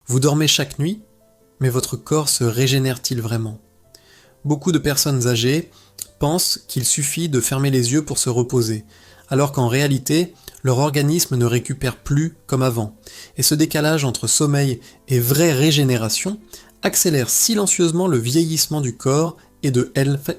Vous dormez chaque nuit, mais votre corps se régénère-t-il vraiment? Beaucoup de personnes âgées pensent qu'il suffit de fermer les yeux pour se reposer, alors qu'en réalité, leur organisme ne récupère plus comme avant, et ce décalage entre sommeil et vraie régénération accélère silencieusement le vieillissement du corps et de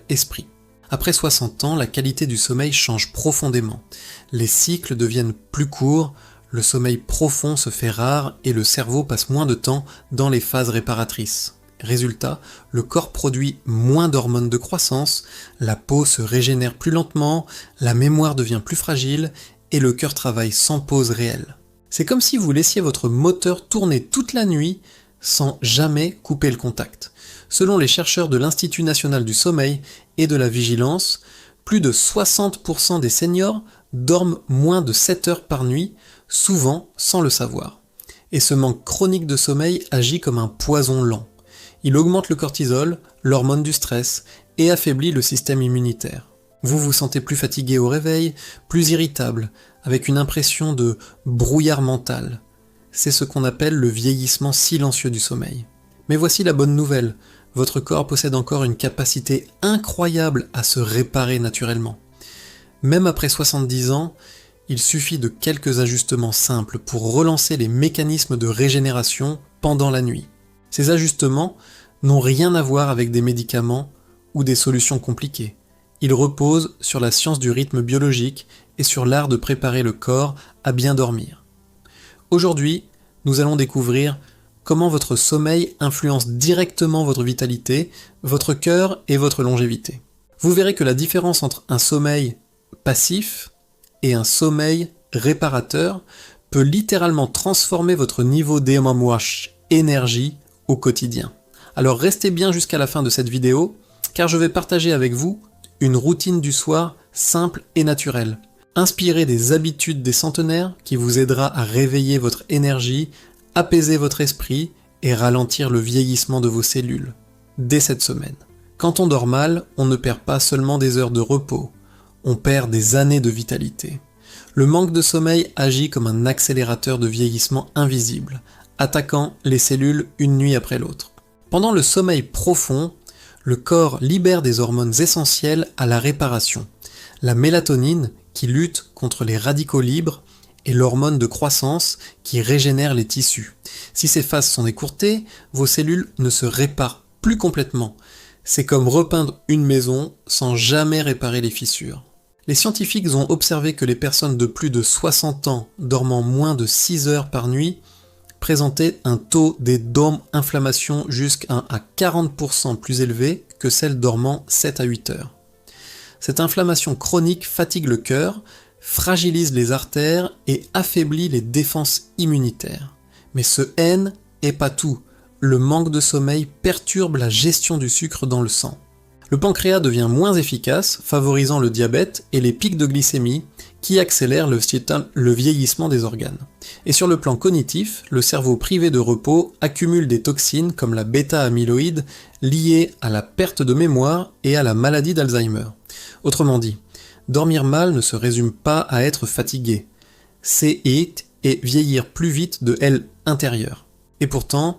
l'esprit. Après 60 ans, la qualité du sommeil change profondément. Les cycles deviennent plus courts, le sommeil profond se fait rare et le cerveau passe moins de temps dans les phases réparatrices. Résultat, le corps produit moins d'hormones de croissance, la peau se régénère plus lentement, la mémoire devient plus fragile et le cœur travaille sans pause réelle. C'est comme si vous laissiez votre moteur tourner toute la nuit sans jamais couper le contact. Selon les chercheurs de l'Institut national du sommeil et de la vigilance, plus de 60% des seniors dorment moins de 7 heures par nuit, souvent sans le savoir. Et ce manque chronique de sommeil agit comme un poison lent. Il augmente le cortisol, l'hormone du stress, et affaiblit le système immunitaire. Vous vous sentez plus fatigué au réveil, plus irritable, avec une impression de brouillard mental. C'est ce qu'on appelle le vieillissement silencieux du sommeil. Mais voici la bonne nouvelle, votre corps possède encore une capacité incroyable à se réparer naturellement. Même après 70 ans, il suffit de quelques ajustements simples pour relancer les mécanismes de régénération pendant la nuit. Ces ajustements n'ont rien à voir avec des médicaments ou des solutions compliquées. Ils reposent sur la science du rythme biologique et sur l'art de préparer le corps à bien dormir. Aujourd'hui, nous allons découvrir comment votre sommeil influence directement votre vitalité, votre cœur et votre longévité. Vous verrez que la différence entre un sommeil passif et un sommeil réparateur peut littéralement transformer votre niveau d'EMWH énergie au quotidien. Alors restez bien jusqu'à la fin de cette vidéo, car je vais partager avec vous une routine du soir simple et naturelle, inspirée des habitudes des centenaires qui vous aidera à réveiller votre énergie, apaiser votre esprit et ralentir le vieillissement de vos cellules, dès cette semaine. Quand on dort mal, on ne perd pas seulement des heures de repos, on perd des années de vitalité. Le manque de sommeil agit comme un accélérateur de vieillissement invisible, attaquant les cellules une nuit après l'autre. Pendant le sommeil profond, le corps libère des hormones essentielles à la réparation. La mélatonine, qui lutte contre les radicaux libres, et l'hormone de croissance qui régénère les tissus. Si ces phases sont écourtées, vos cellules ne se réparent plus complètement. C'est comme repeindre une maison sans jamais réparer les fissures. Les scientifiques ont observé que les personnes de plus de 60 ans dormant moins de 6 heures par nuit présentaient un taux d'inflammation jusqu'à 40% plus élevé que celles dormant 7 à 8 heures. Cette inflammation chronique fatigue le cœur, fragilise les artères et affaiblit les défenses immunitaires. Mais ce N est pas tout. Le manque de sommeil perturbe la gestion du sucre dans le sang. Le pancréas devient moins efficace, favorisant le diabète et les pics de glycémie qui accélèrent le vieillissement des organes. Et sur le plan cognitif, le cerveau privé de repos accumule des toxines comme la bêta-amyloïde liées à la perte de mémoire et à la maladie d'Alzheimer. Autrement dit, dormir mal ne se résume pas à être fatigué, c'est et vieillir plus vite de L intérieur. Et pourtant,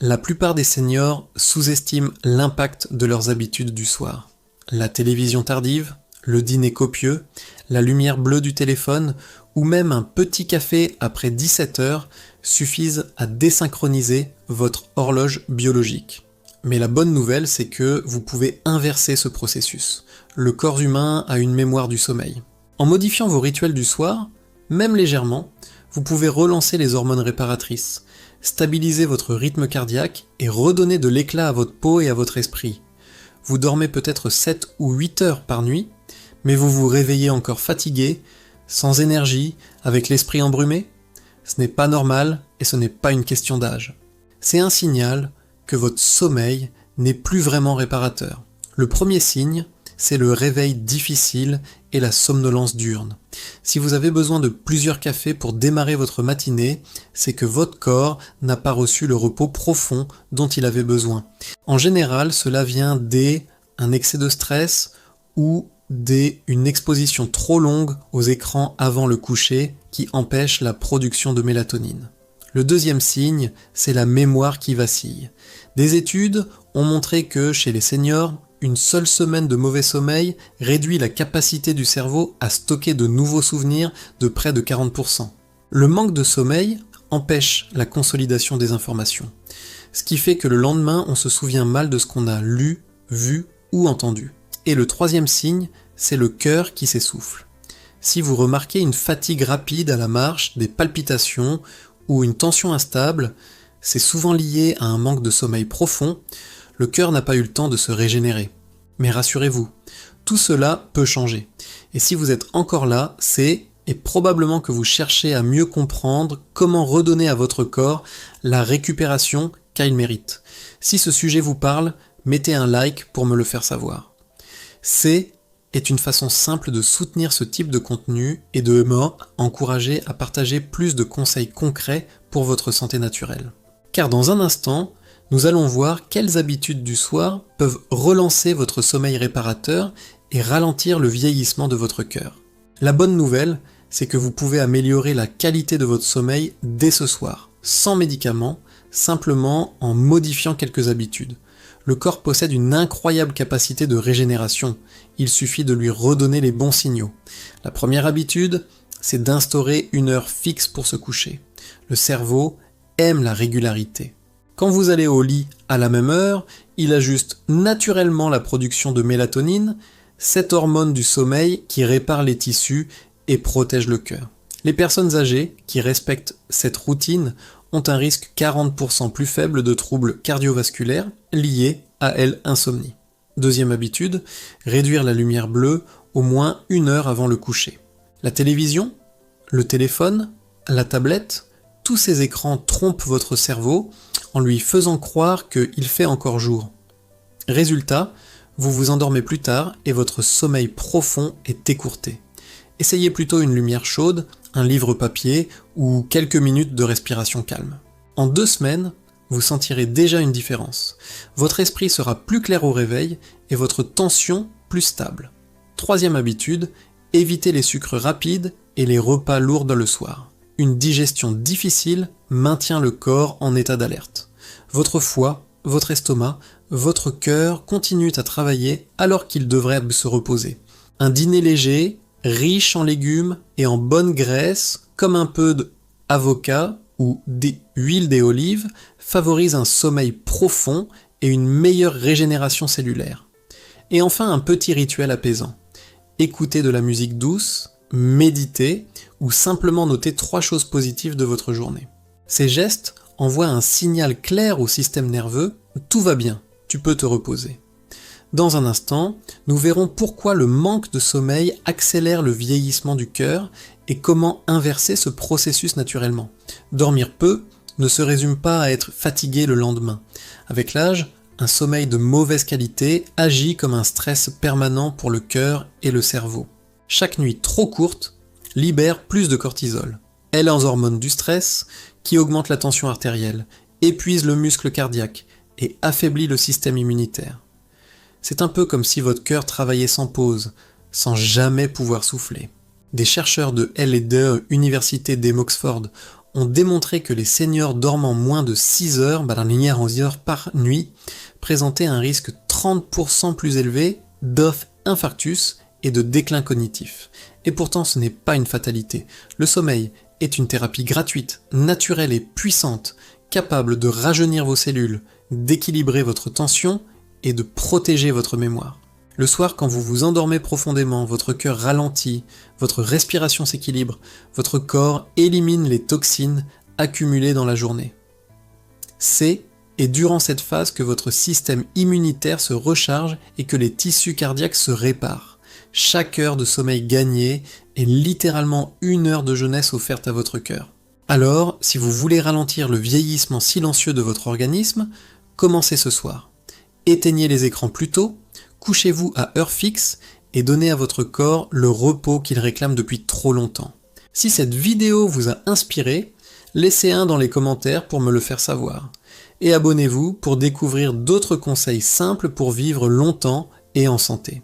la plupart des seniors sous-estiment l'impact de leurs habitudes du soir. La télévision tardive, le dîner copieux, la lumière bleue du téléphone ou même un petit café après 17 heures suffisent à désynchroniser votre horloge biologique. Mais la bonne nouvelle, c'est que vous pouvez inverser ce processus. Le corps humain a une mémoire du sommeil. En modifiant vos rituels du soir, même légèrement, vous pouvez relancer les hormones réparatrices, stabiliser votre rythme cardiaque et redonner de l'éclat à votre peau et à votre esprit. Vous dormez peut-être 7 ou 8 heures par nuit, mais vous vous réveillez encore fatigué, sans énergie, avec l'esprit embrumé. Ce n'est pas normal et ce n'est pas une question d'âge. C'est un signal que votre sommeil n'est plus vraiment réparateur. Le premier signe, c'est le réveil difficile et la somnolence diurne. Si vous avez besoin de plusieurs cafés pour démarrer votre matinée, c'est que votre corps n'a pas reçu le repos profond dont il avait besoin. En général, cela vient d'un excès de stress ou une exposition trop longue aux écrans avant le coucher qui empêche la production de mélatonine. Le deuxième signe, c'est la mémoire qui vacille. Des études ont montré que chez les seniors, une seule semaine de mauvais sommeil réduit la capacité du cerveau à stocker de nouveaux souvenirs de près de 40%. Le manque de sommeil empêche la consolidation des informations, ce qui fait que le lendemain, on se souvient mal de ce qu'on a lu, vu ou entendu. Et le troisième signe, c'est le cœur qui s'essouffle. Si vous remarquez une fatigue rapide à la marche, des palpitations ou une tension instable, c'est souvent lié à un manque de sommeil profond. Le cœur n'a pas eu le temps de se régénérer. Mais rassurez-vous, tout cela peut changer. Et si vous êtes encore là, c'est probablement que vous cherchez à mieux comprendre comment redonner à votre corps la récupération qu'il mérite. Si ce sujet vous parle, mettez un like pour me le faire savoir. C'est une façon simple de soutenir ce type de contenu et de m'encourager à partager plus de conseils concrets pour votre santé naturelle. Car dans un instant, nous allons voir quelles habitudes du soir peuvent relancer votre sommeil réparateur et ralentir le vieillissement de votre cœur. La bonne nouvelle, c'est que vous pouvez améliorer la qualité de votre sommeil dès ce soir, sans médicaments, simplement en modifiant quelques habitudes. Le corps possède une incroyable capacité de régénération, il suffit de lui redonner les bons signaux. La première habitude, c'est d'instaurer une heure fixe pour se coucher. Le cerveau aime la régularité. Quand vous allez au lit à la même heure, il ajuste naturellement la production de mélatonine, cette hormone du sommeil qui répare les tissus et protège le cœur. Les personnes âgées qui respectent cette routine ont un risque 40% plus faible de troubles cardiovasculaires liés à l'insomnie. Deuxième habitude, réduire la lumière bleue au moins 1 heure avant le coucher. La télévision, le téléphone, la tablette, tous ces écrans trompent votre cerveau en lui faisant croire qu'il fait encore jour. Résultat, vous vous endormez plus tard et votre sommeil profond est écourté. Essayez plutôt une lumière chaude, un livre papier ou quelques minutes de respiration calme. En 2 semaines, vous sentirez déjà une différence. Votre esprit sera plus clair au réveil et votre tension plus stable. Troisième habitude, évitez les sucres rapides et les repas lourds le soir. Une digestion difficile maintient le corps en état d'alerte. Votre foie, votre estomac, votre cœur continuent à travailler alors qu'ils devraient se reposer. Un dîner léger, riche en légumes et en bonne graisse, comme un peu d'avocat ou d'huile d'olive, favorise un sommeil profond et une meilleure régénération cellulaire. Et enfin un petit rituel apaisant. Écoutez de la musique douce, méditez ou simplement notez 3 choses positives de votre journée. Ces gestes envoient un signal clair au système nerveux, tout va bien, tu peux te reposer. Dans un instant, nous verrons pourquoi le manque de sommeil accélère le vieillissement du cœur et comment inverser ce processus naturellement. Dormir peu ne se résume pas à être fatigué le lendemain. Avec l'âge, un sommeil de mauvaise qualité agit comme un stress permanent pour le cœur et le cerveau. Chaque nuit trop courte libère plus de cortisol. Elle est en hormone du stress qui augmente la tension artérielle, épuise le muscle cardiaque et affaiblit le système immunitaire. C'est un peu comme si votre cœur travaillait sans pause, sans jamais pouvoir souffler. Des chercheurs de L&D Université d'Oxford ont démontré que les seniors dormant moins de 6 heures, par nuit, présentaient un risque 30% plus élevé d'infarctus et de déclin cognitif. Et pourtant ce n'est pas une fatalité. Le sommeil est une thérapie gratuite, naturelle et puissante, capable de rajeunir vos cellules, d'équilibrer votre tension et de protéger votre mémoire. Le soir, quand vous vous endormez profondément, votre cœur ralentit, votre respiration s'équilibre, votre corps élimine les toxines accumulées dans la journée. C'est durant cette phase que votre système immunitaire se recharge et que les tissus cardiaques se réparent. Chaque heure de sommeil gagnée est littéralement 1 heure de jeunesse offerte à votre cœur. Alors, si vous voulez ralentir le vieillissement silencieux de votre organisme, commencez ce soir. Éteignez les écrans plus tôt, couchez-vous à heure fixe et donnez à votre corps le repos qu'il réclame depuis trop longtemps. Si cette vidéo vous a inspiré, laissez un dans les commentaires pour me le faire savoir. Et abonnez-vous pour découvrir d'autres conseils simples pour vivre longtemps et en santé.